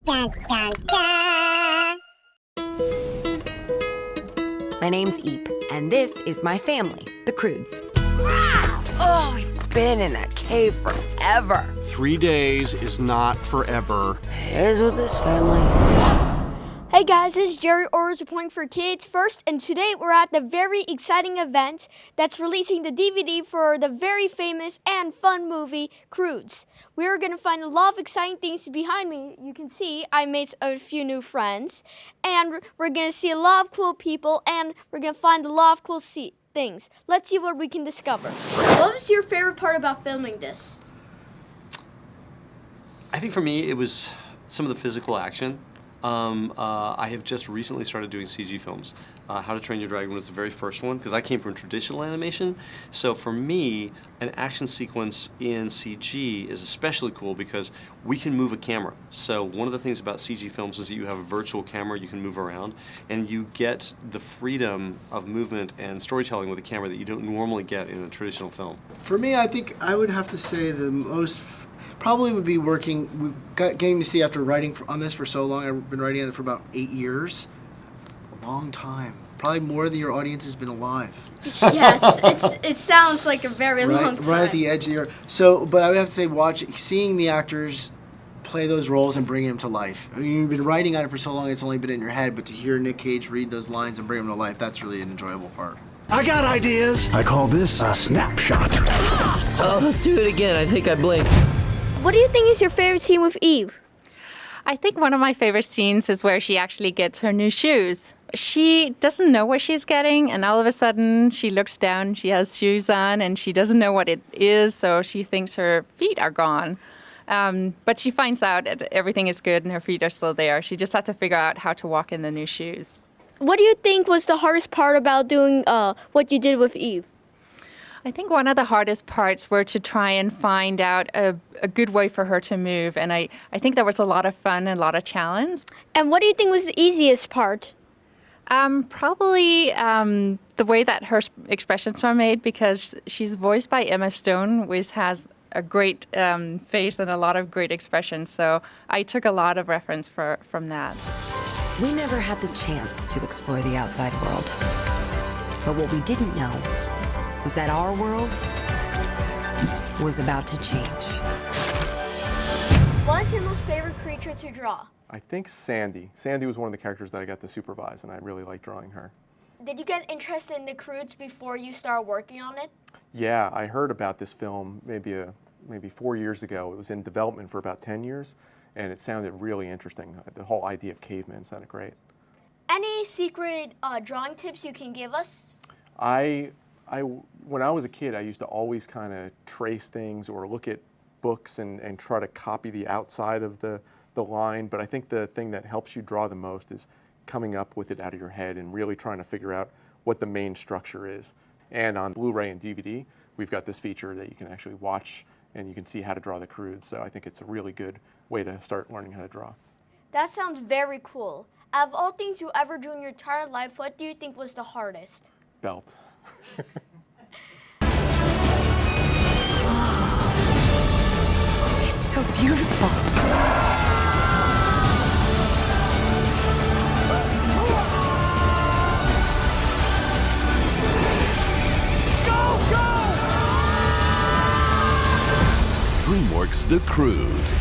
Dun, dun, dun. My name's Eep, and this is my family, the Croods. Oh, we've been in that cave forever. 3 days is not forever. It is with this family. Hey guys, this is Gerry O reporting for Kids First, and today we're at the very exciting event that's releasing the DVD for the very famous and fun movie, Croods. We're going to find a lot of exciting things behind me. You can see I made a few new friends, and we're going to see a lot of cool people, and we're going to find a lot of cool things. Let's see what we can discover. What was your favorite part about filming this? I think for me, it was some of the physical action. I have just recently started doing CG films. How to Train Your Dragon was the very first one, because I came from traditional animation. So for me, an action sequence in CG is especially cool because we can move a camera. So one of the things about CG films is that you have a virtual camera you can move around, and you get the freedom of movement and storytelling with a camera that you don't normally get in a traditional film. For me, I think I would have to say the most probably would be getting to see after writing on this for so long. I've been writing on it for about 8 years. A long time. Probably more than your audience has been alive. Yes, it sounds like a very long time. Right at the edge of your... So, but I would have to say seeing the actors play those roles and bring them to life. I mean, you've been writing on it for so long, it's only been in your head, but to hear Nick Cage read those lines and bring them to life, that's really an enjoyable part. I got ideas. I call this a snapshot. Oh, let's do it again. I think I blinked. What do you think is your favorite scene with Eve? I think one of my favorite scenes is where she actually gets her new shoes. She doesn't know what she's getting, and all of a sudden she looks down, she has shoes on, and she doesn't know what it is, so she thinks her feet are gone. But she finds out that everything is good and her feet are still there. She just had to figure out how to walk in the new shoes. What do you think was the hardest part about doing what you did with Eve? I think one of the hardest parts were to try and find out a good way for her to move, and I think there was a lot of fun and a lot of challenge. And what do you think was the easiest part? Probably the way that her expressions are made, because she's voiced by Emma Stone, which has a great face and a lot of great expressions, so I took a lot of reference from that. We never had the chance to explore the outside world. But what we didn't know was that our world was about to change. What's your most favorite creature to draw? I think Sandy. Sandy was one of the characters that I got to supervise, and I really liked drawing her. Did you get interested in the Croods before you started working on it? Yeah, I heard about this film maybe 4 years ago. It was in development for about 10 years, and it sounded really interesting. The whole idea of cavemen sounded great. Any secret drawing tips you can give us? When I was a kid, I used to always kind of trace things or look at books and try to copy the outside of the line, but I think the thing that helps you draw the most is coming up with it out of your head and really trying to figure out what the main structure is. And on Blu-ray and DVD, we've got this feature that you can actually watch and you can see how to draw the Croods, so I think it's a really good way to start learning how to draw. That sounds very cool. Out of all things you ever drew in your entire life, what do you think was the hardest? Belt. It's so beautiful. DreamWorks' The Croods.